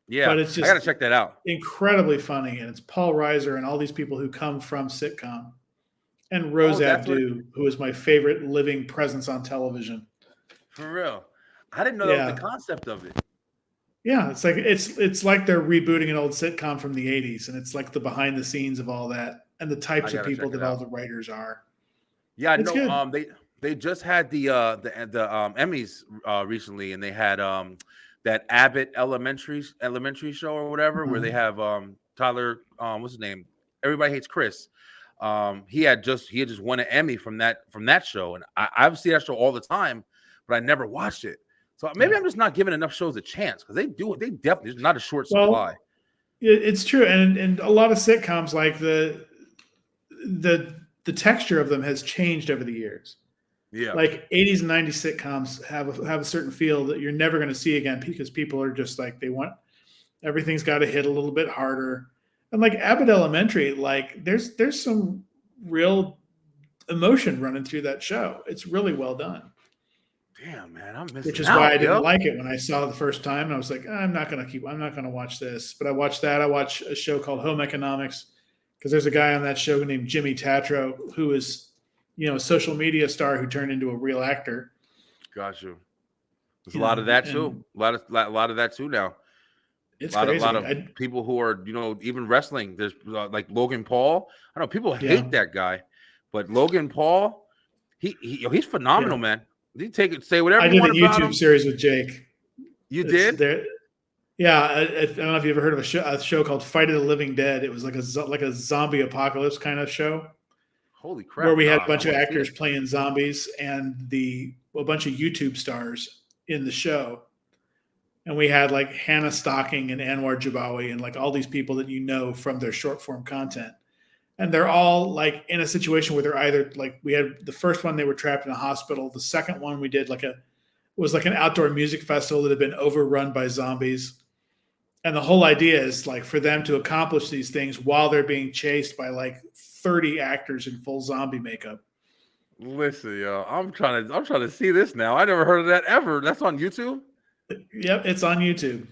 Yeah, but it's just I gotta check that out. Incredibly funny, and it's Paul Reiser and all these people who come from sitcom, and Rose Abdoo, who is my favorite living presence on television. For real, I didn't know that was the concept of it. Yeah, it's like they're rebooting an old sitcom from the 80s, and it's like the behind the scenes of all that and the types of people that all the writers are. Yeah, no, they just had the Emmys recently, and they had that Abbott Elementary show or whatever, where they have Tyler, what's his name? Everybody Hates Chris. He had just won an Emmy from that show, and I see that show all the time, but I never watched it. So maybe I'm just not giving enough shows a chance because they definitely it's not a short supply. It's true, and a lot of sitcoms like the texture of them has changed over the years. Yeah, like 80s and 90s sitcoms have a certain feel that you're never going to see again because people are just like they want everything's got to hit a little bit harder. And like Abbott Elementary, like there's some real emotion running through that show. It's really well done. Damn, man, I'm missing which is out, why I didn't yo. like it when I saw it the first time. And I was like, I'm not going to watch this. But I watched that. I watched a show called Home Economics because there's a guy on that show named Jimmy Tatro who is, a social media star who turned into a real actor. Got you. There's a lot of that too. A lot of that too now. It's a crazy. lot of people who are, even wrestling. There's like Logan Paul. I know people hate that guy, but Logan Paul, he's phenomenal, man. You say whatever you want about him. I did a YouTube series with Jake. You did? Yeah. I don't know if you've ever heard of a show called Fight of the Living Dead. It was like a zombie apocalypse kind of show. Holy crap! Where we had a bunch of actors playing zombies and a bunch of YouTube stars in the show. And we had like Hannah Stocking and Anwar Jabawi and like all these people that from their short form content. And they're all like in a situation where they're either like, we had the first one, they were trapped in a hospital. The second one we did was like an outdoor music festival that had been overrun by zombies. And the whole idea is like for them to accomplish these things while they're being chased by like 30 actors in full zombie makeup. Listen, yo, I'm trying to see this now. I never heard of that ever. That's on YouTube? Yep, it's on YouTube.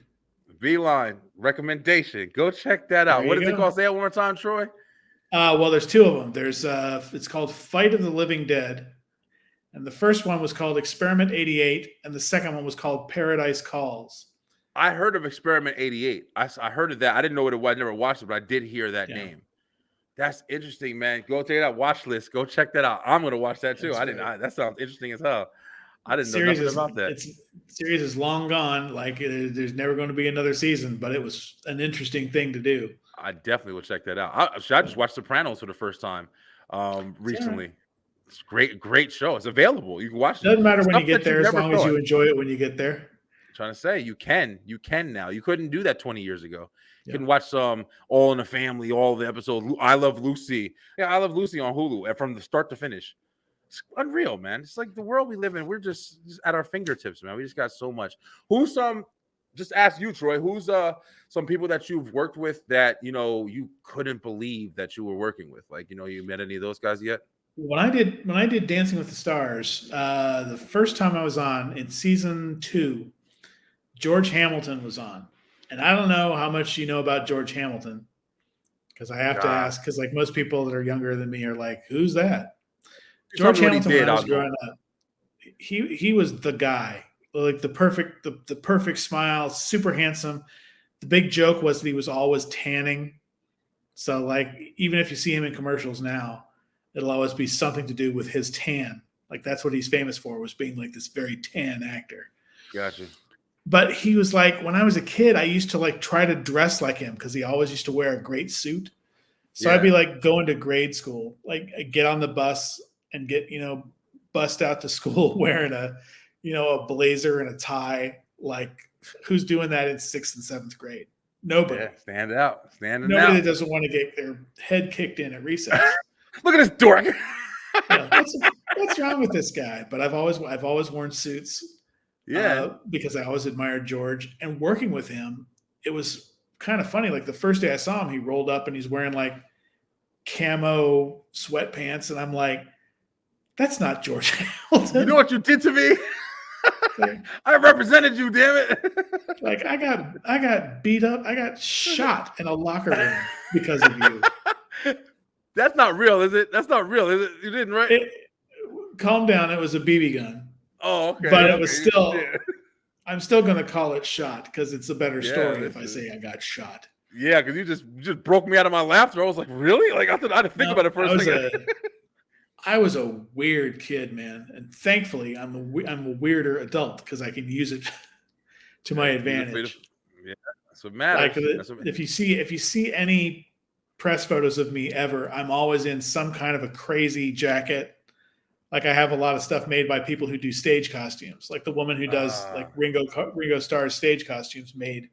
V-Line recommendation. Go check that out. What is it called? Say it one more time, Troy. Well, there's two of them. There's it's called Fight of the Living Dead, and the first one was called Experiment 88, and the second one was called Paradise Calls. I heard of Experiment 88. I heard of that. I didn't know what it was. I never watched it, but I did hear that name. That's interesting, man. Go take that watch list. Go check that out. I'm gonna watch that too. That sounds interesting as hell. I didn't know nothing about that. Series is long gone. Like there's never going to be another season, but it was an interesting thing to do. I definitely will check that out. I just watched Sopranos for the first time recently. Yeah. It's great show. It's available. You can watch it. Doesn't matter when you get there, as long as you enjoy it when you get there. I'm trying to say you can now. You couldn't do that 20 years ago. You can watch All in the Family, all the episodes. I Love Lucy. Yeah, I Love Lucy on Hulu, and from the start to finish. It's unreal, man. It's like the world we live in. We're just at our fingertips, man. We just got so much. Who's just ask you, Troy, who's some people that you've worked with that you couldn't believe that you were working with? Like, you met any of those guys yet? When I did Dancing with the Stars, the first time I was on in season 2, George Hamilton was on. And I don't know how much you know about George Hamilton, because I have to ask, because like most people that are younger than me are like, who's that? George Hamilton, when I was growing up, he was the guy, like the perfect smile, super handsome. The big joke was that he was always tanning. So like, even if you see him in commercials now, it'll always be something to do with his tan. Like that's what he's famous for, was being like this very tan actor. Gotcha. But he was like, when I was a kid, I used to like try to dress like him because he always used to wear a great suit. So I'd be like going to grade school, like I'd get on the bus and get, bust out to school wearing a blazer and a tie. Like who's doing that in 6th and 7th grade? Nobody. Yeah, Nobody that doesn't want to get their head kicked in at recess. Look at this dork. What's wrong with this guy? But I've always worn suits. Yeah. Because I always admired George, and working with him, it was kind of funny. Like the first day I saw him, he rolled up and he's wearing like camo sweatpants. And I'm like, that's not George Hamilton. You know what you did to me? I represented you, damn it. Like I got beat up. I got shot in a locker room because of you. That's not real, is it? That's not real, is it? You didn't, right? Calm down. It was a BB gun. Oh, okay. But it was still, I'm still going to call it shot because it's a better story if I say I got shot. Yeah, because you just broke me out of my laughter. I was like, really? Like I didn't think about it for a second. I was a weird kid, man, and thankfully I'm a weirder adult because I can use it to my advantage. Yeah, that's what matters. Like if you see any press photos of me ever, I'm always in some kind of a crazy jacket. Like I have a lot of stuff made by people who do stage costumes. Like the woman who does like Ringo Starr's stage costumes made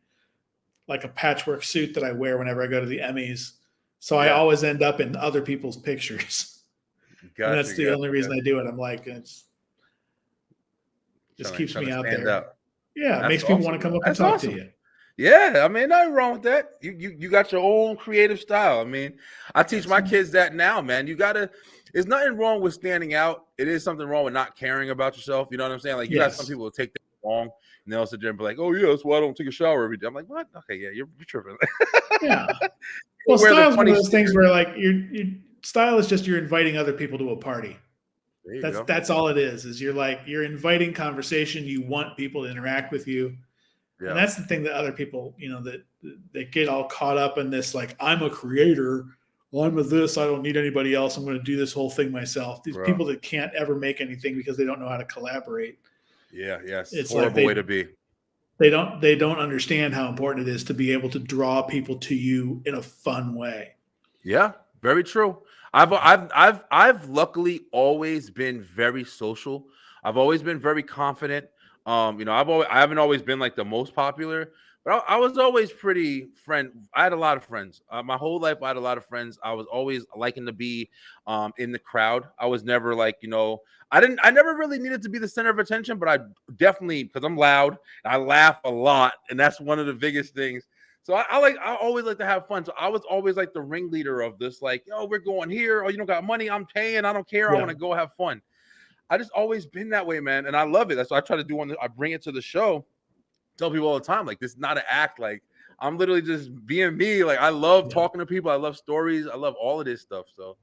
like a patchwork suit that I wear whenever I go to the Emmys. So I always end up in other people's pictures. And that's the only reason I do it. I'm like, just keeps me out there. Yeah, it makes people want to come up and talk to you. Yeah, I mean, nothing wrong with that. You got your own creative style. I mean, I teach my kids that now, man. You gotta there's nothing wrong with standing out. It is something wrong with not caring about yourself. You know what I'm saying? Like, you got some people who take that wrong, and they'll sit there and be like, "Oh yeah, that's why I don't take a shower every day." I'm like, "What? Okay, yeah, you're tripping." Yeah. Well, style is one of those things where, like, your style is just you're inviting other people to a party. That's all it is. Is you're inviting conversation. You want people to interact with you. Yeah. And that's the thing that other people, that get all caught up in this, like, I'm a creator. Well, I'm a this. I don't need anybody else. I'm going to do this whole thing myself. These people that can't ever make anything because they don't know how to collaborate. Yeah, yes. It's horrible like way to be. They don't understand how important it is to be able to draw people to you in a fun way. Yeah, very true. I've luckily always been very social. I've always been very confident. I haven't always been like the most popular, but I was always pretty I had a lot of friends. My whole life, I had a lot of friends. I was always liking to be in the crowd. I was never like, I never really needed to be the center of attention, but I definitely, because I'm loud and I laugh a lot, and that's one of the biggest things. So I always like to have fun. So I was always like the ringleader of this, like, we're going here. Oh, you don't got money? I'm paying. I don't care. I want to go have fun. I just always been that way, man. And I love it. That's what I try to do I bring it to the show. Tell people all the time, like, this is not an act. Like, I'm literally just being me. Like, I love talking to people. I love stories. I love all of this stuff. So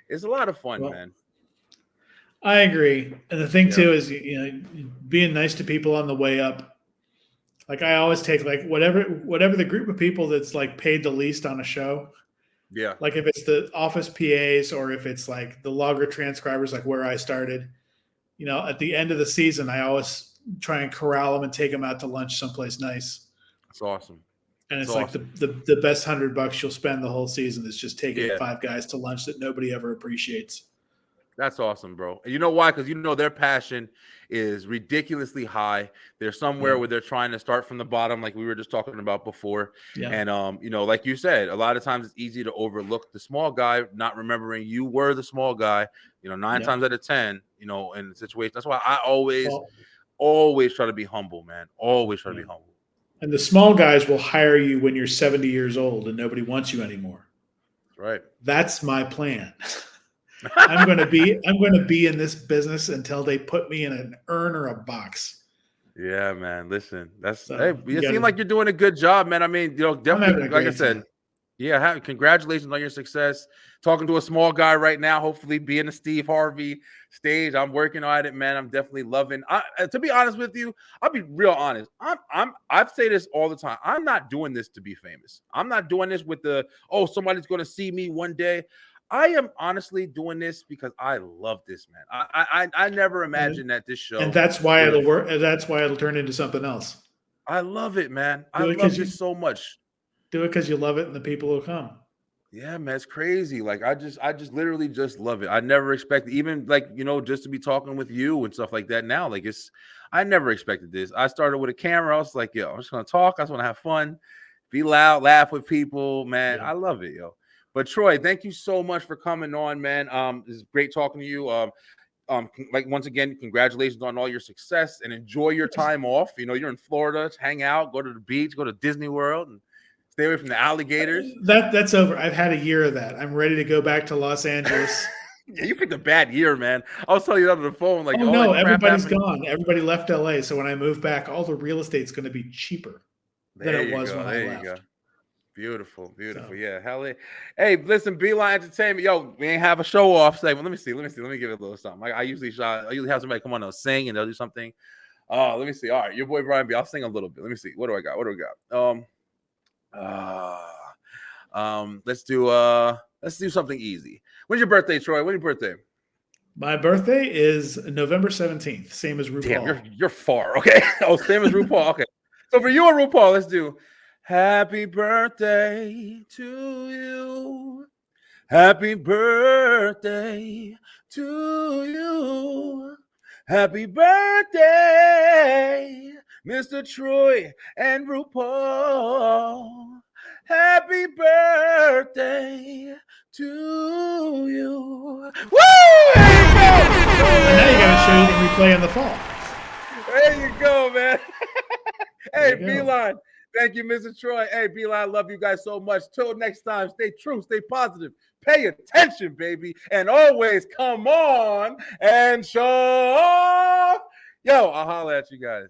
it's a lot of fun, man. I agree. And the thing too is, being nice to people on the way up. Like, I always take, like, whatever the group of people that's, like, paid the least on a show. Yeah. Like, if it's the office PAs or if it's like the logger transcribers, like where I started, at the end of the season, I always try and corral them and take them out to lunch someplace nice. That's awesome. And it's like the best $100 you'll spend the whole season is just taking 5 guys to lunch that nobody ever appreciates. That's awesome, bro. And you know why? Because their passion is ridiculously high. They're somewhere where they're trying to start from the bottom, like we were just talking about before. Yeah. And like you said, a lot of times it's easy to overlook the small guy, not remembering you were the small guy. 9 times out of 10, in the situation. That's why I always try to be humble, man. Always try to be humble. And the small guys will hire you when you're 70 years old and nobody wants you anymore. Right. That's my plan. I'm going to be in this business until they put me in an urn or a box. Yeah, man. Listen, you seem like you're doing a good job, man. I mean, definitely, like I said, congratulations on your success. Talking to a small guy right now, hopefully being a Steve Harvey stage. I'm working on it, man. I'm definitely loving. To be honest with you, I'll be real honest. I say this all the time. I'm not doing this to be famous. I'm not doing this with somebody's going to see me one day. I am honestly doing this because I love this, man. I never imagined that this show, and that's why it'll work. And that's why it'll turn into something else. I love it, man. I love it so much. Do it because you love it, and the people will come. Yeah, man, it's crazy. Like, I just literally just love it. I never expected, even like just to be talking with you and stuff like that. Now, like, I never expected this. I started with a camera. I was like, I'm just gonna talk. I just want to have fun, be loud, laugh with people, man. I love it, yo. But Troy, thank you so much for coming on, man. It's great talking to you. Like, once again, congratulations on all your success and enjoy your time off. You're in Florida, hang out, go to the beach, go to Disney World, and stay away from the alligators. That's over. I've had a year of that. I'm ready to go back to Los Angeles. Yeah, you picked a bad year, man. I was telling you that on the phone. Like, no, everybody's gone. Everybody left LA. So when I move back, all the real estate's going to be cheaper than it was when I left. Beautiful. Yeah, hell yeah. Hey, listen, Beeline Entertainment. Yo, we ain't have a show off segment. Let me see. Let me give it a little something. I usually have somebody come on and sing and they'll do something. Let me see. All right, your boy Brian B. I'll sing a little bit. Let me see. What do I got? Let's do something easy. When's your birthday, Troy? When's your birthday? My birthday is November 17th, same as RuPaul. Damn, you're far. Okay. Oh, same as RuPaul. Okay. So for you and RuPaul, let's do happy birthday to you. Happy birthday to you. Happy birthday, Mr. Troy and RuPaul. Happy birthday to you. Woo! And now you got to show you the replay in the fall. There you go, man. Hey, Beeline. Thank you, Mr. Troy. Hey, Beeline, I love you guys so much. Till next time, stay true, stay positive, pay attention, baby, and always come on and show off. Yo, I'll holler at you guys.